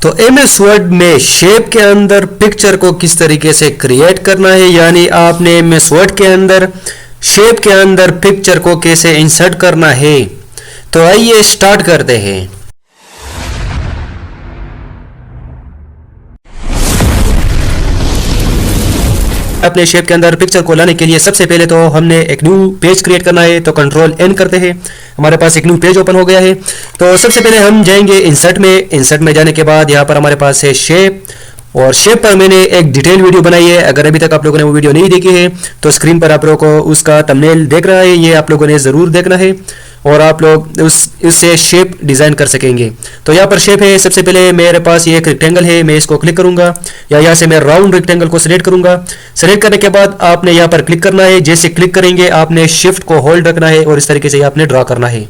तो MS word में shape के अंदर पिक्चर को किस तरीके से क्रिएट करना है, यानी आपने MS वर्ड के अंदर शेप के अंदर पिक्चर को कैसे इंसर्ट करना है। तो आइए स्टार्ट करते हैं। अपने शेप के अंदर पिक्चर को लाने के लिए सबसे पहले तो हमने एक न्यू पेज क्रिएट करना है, तो कंट्रोल N करते हैं। हमारे पास एक न्यू पेज ओपन हो गया है। तो सबसे पहले हम जाएंगे इंसर्ट में। इंसर्ट में जाने के बाद यहाँ पर हमारे पास है शेप, और शेप पर मैंने एक डिटेल वीडियो बनाई है। अगर अभी तक आप लोगों ने वो वीडियो नहीं देखी है तो स्क्रीन पर आप लोगों को उसका थंबनेल देख रहा है, ये आप लोगों ने ज़रूर देखना है और आप लोग इससे शेप डिज़ाइन कर सकेंगे। तो यहाँ पर शेप है। सबसे पहले मेरे पास ये एक रेक्टेंगल है, मैं इसको क्लिक करूँगा या यहाँ से मैं राउंड रेक्टेंगल को सिलेक्ट करूँगा। सिलेक्ट करने के बाद आपने यहाँ पर क्लिक करना है। जैसे क्लिक करेंगे आपने शिफ्ट को होल्ड रखना है और इस तरीके से आपने ड्रा करना है।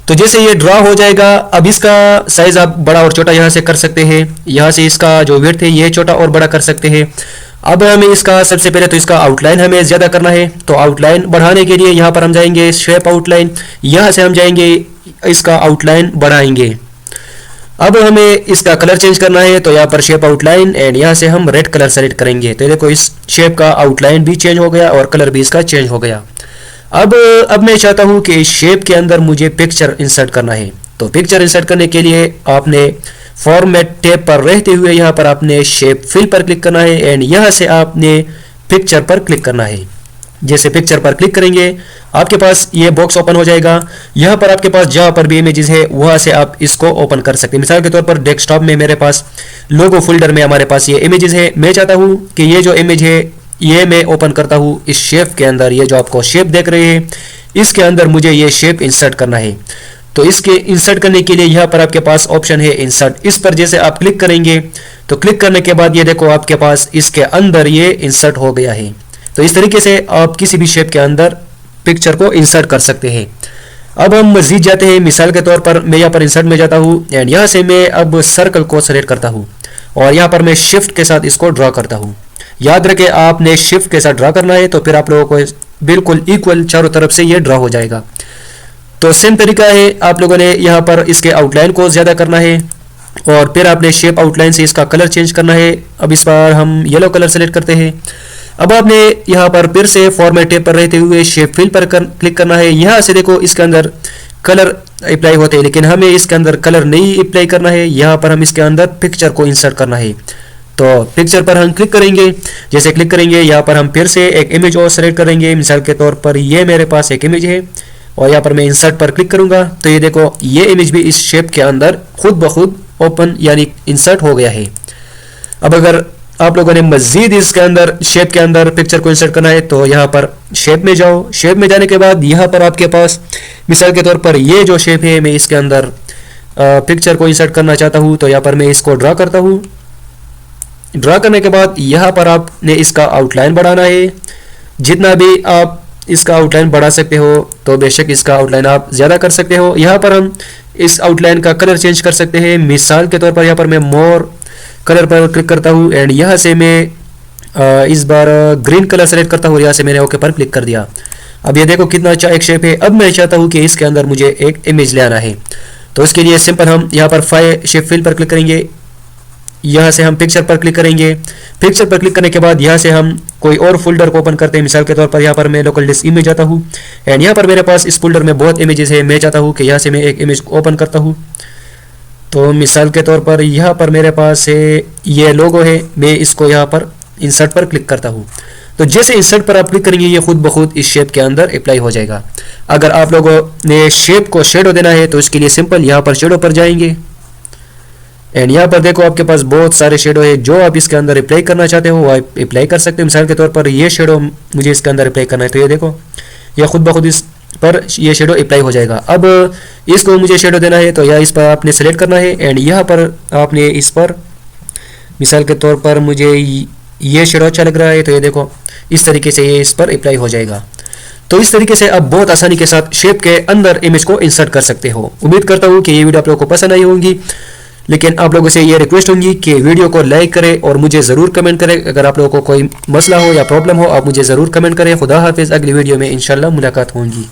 तो जैसे ये ड्रा हो जाएगा, अब इसका साइज आप बड़ा और छोटा यहाँ से कर सकते हैं। यहाँ से इसका जो विड्थ है ये छोटा और बड़ा कर सकते हैं। अब हमें इसका सबसे पहले तो इसका आउटलाइन हमें ज़्यादा करना है। तो आउटलाइन बढ़ाने के लिए यहाँ पर हम जाएंगे शेप आउटलाइन, यहाँ से हम जाएंगे इसका आउटलाइन बढ़ाएंगे। अब हमें इसका कलर चेंज करना है, तो यहाँ पर शेप आउटलाइन एंड यहाँ से हम रेड कलर सेलेक्ट करेंगे। तो देखो इस शेप का आउटलाइन भी चेंज हो गया और कलर भी इसका चेंज हो गया। अब मैं चाहता हूँ कि इस शेप के अंदर मुझे पिक्चर इंसर्ट करना है। तो पिक्चर इंसर्ट करने के लिए आपने फॉर्मेट टैब पर रहते हुए यहाँ पर आपने शेप फिल पर क्लिक करना है एंड यहाँ से आपने पिक्चर पर क्लिक करना है। जैसे पिक्चर पर क्लिक करेंगे आपके पास ये बॉक्स ओपन हो जाएगा। यहाँ पर आपके पास जहाँ पर भी इमेजेस है वहाँ से आप इसको ओपन कर सकते हैं। मिसाल के तौर पर डेस्कटॉप में मेरे पास लोगो फोल्डर में हमारे पास ये इमेजेस है। मैं चाहता हूँ कि ये जो इमेज है ये मैं ओपन करता हूँ इस शेप के अंदर। ये जो आपको शेप देख रहे हैं इसके अंदर मुझे ये शेप इंसर्ट करना है। तो इसके इंसर्ट करने के लिए यहाँ पर आपके पास ऑप्शन है इंसर्ट। इस पर जैसे आप क्लिक करेंगे तो क्लिक करने के बाद ये देखो आपके पास इसके अंदर ये इंसर्ट हो गया है। तो इस तरीके से आप किसी भी शेप के अंदर पिक्चर को इंसर्ट कर सकते हैं। अब हम मजीद जाते हैं। मिसाल के तौर पर मैं यहाँ पर इंसर्ट में जाता हूँ एंड यहाँ से मैं अब सर्कल को सेलेक्ट करता हूँ और यहाँ पर मैं शिफ्ट के साथ इसको ड्रा करता हूँ। याद रखें आपने शिफ्ट के साथ ड्रा करना है, तो फिर आप लोगों को बिल्कुल इक्वल चारों तरफ से ये ड्रा हो जाएगा। तो सेम तरीका है, आप लोगों ने यहाँ पर इसके आउटलाइन को ज़्यादा करना है और फिर आपने शेप आउटलाइन से इसका कलर चेंज करना है। अब इस बार हम येलो कलर सेलेक्ट करते हैं। अब आपने यहाँ पर फिर से फॉर्मेट टैब पर रहते हुए शेप फिल पर क्लिक करना है। यहाँ से देखो इसके अंदर कलर अप्लाई होते हैं, लेकिन हमें इसके अंदर कलर नहीं अप्लाई करना है। यहाँ पर हम इसके अंदर पिक्चर को इंसर्ट करना है। तो पिक्चर पर हम क्लिक करेंगे। जैसे क्लिक करेंगे यहाँ पर हम फिर से एक इमेज और सेलेक्ट करेंगे। मिसाल के तौर पर ये मेरे पास एक इमेज है और यहाँ पर मैं इंसर्ट पर क्लिक करूँगा तो ये देखो ये इमेज भी इस शेप के अंदर खुद ब खुद ओपन यानी इंसर्ट हो गया है। अब अगर आप लोगों ने मजीद इसके अंदर शेप के अंदर पिक्चर को इंसर्ट करना है तो यहाँ पर शेप में जाओ। शेप में जाने के बाद यहाँ पर आपके पास मिसाल के तौर पर ये जो शेप है मैं इसके अंदर पिक्चर को इंसर्ट करना चाहता हूँ। तो यहाँ पर मैं इसको ड्रा करता हूँ। ड्रा करने के बाद यहाँ पर आपने इसका आउटलाइन बढ़ाना है। जितना भी आप इसका आउटलाइन बढ़ा सकते हो तो बेशक इसका आउटलाइन आप ज़्यादा कर सकते हो। यहाँ पर हम इस आउटलाइन का कलर चेंज कर सकते हैं। मिसाल के तौर पर यहाँ पर मैं मोर कलर पर क्लिक करता हूँ एंड यहाँ से मैं इस बार ग्रीन कलर सेलेक्ट करता हूँ। यहाँ से मैंने ओके पर क्लिक कर दिया। अब ये देखो कितना अच्छा एक शेप है। अब मैं चाहता हूँ कि इसके अंदर मुझे एक इमेज ले आना है। तो इसके लिए सिंपल हम यहाँ पर फाइल शेप फिल पर क्लिक करेंगे। यहाँ से हम पिक्चर पर क्लिक करेंगे। पिक्चर पर क्लिक करने के बाद यहाँ से हम कोई और फोल्डर को ओपन करते हैं। मिसाल के तौर पर यहाँ पर मैं लोकल डिस्क इमेज जाता हूँ एंड यहाँ पर मेरे पास इस फोल्डर में बहुत इमेजेस है। मैं चाहता हूँ कि यहाँ से मैं एक इमेज ओपन करता हूँ। तो मिसाल के तौर पर यहाँ पर मेरे पास है ये लोगो है, मैं इसको यहाँ पर इंसर्ट पर क्लिक करता हूँ। तो जैसे इंसर्ट पर आप क्लिक करेंगे ये खुद ब खुद इस शेप के अंदर अप्लाई हो जाएगा। अगर आप लोगों ने शेप को शेडो देना है तो इसके लिए सिंपल यहाँ पर शेडो पर जाएंगे एंड यहाँ पर देखो आपके पास बहुत सारे शेडो है। जो आप इसके अंदर अप्लाई करना चाहते हो वो आप अप्लाई कर सकते हो। मिसाल के तौर पर ये शेडो मुझे इसके अंदर अप्लाई करना है, तो ये देखो ये खुद ब खुद इस पर ये शेडो अप्लाई हो जाएगा। अब इसको मुझे शेडो देना है तो यहाँ इस पर आपने सेलेक्ट करना है एंड यहाँ पर आपने इस पर मिसाल के तौर पर मुझे ये शेडो अच्छा लग रहा है, तो ये देखो इस तरीके से ये इस पर अप्लाई हो जाएगा। तो इस तरीके से आप बहुत आसानी के साथ शेप के अंदर इमेज को इंसर्ट कर सकते हो। उम्मीद करता हूँ कि ये वीडियो आप लोगों को पसंद आई होगी, लेकिन आप लोगों से ये रिक्वेस्ट होगी कि वीडियो को लाइक करें और मुझे ज़रूर कमेंट करें। अगर आप लोगों को कोई मसला हो या प्रॉब्लम हो आप मुझे ज़रूर कमेंट करें। खुदा हाफिज़। अगली वीडियो में इंशाल्लाह मुलाकात होगी।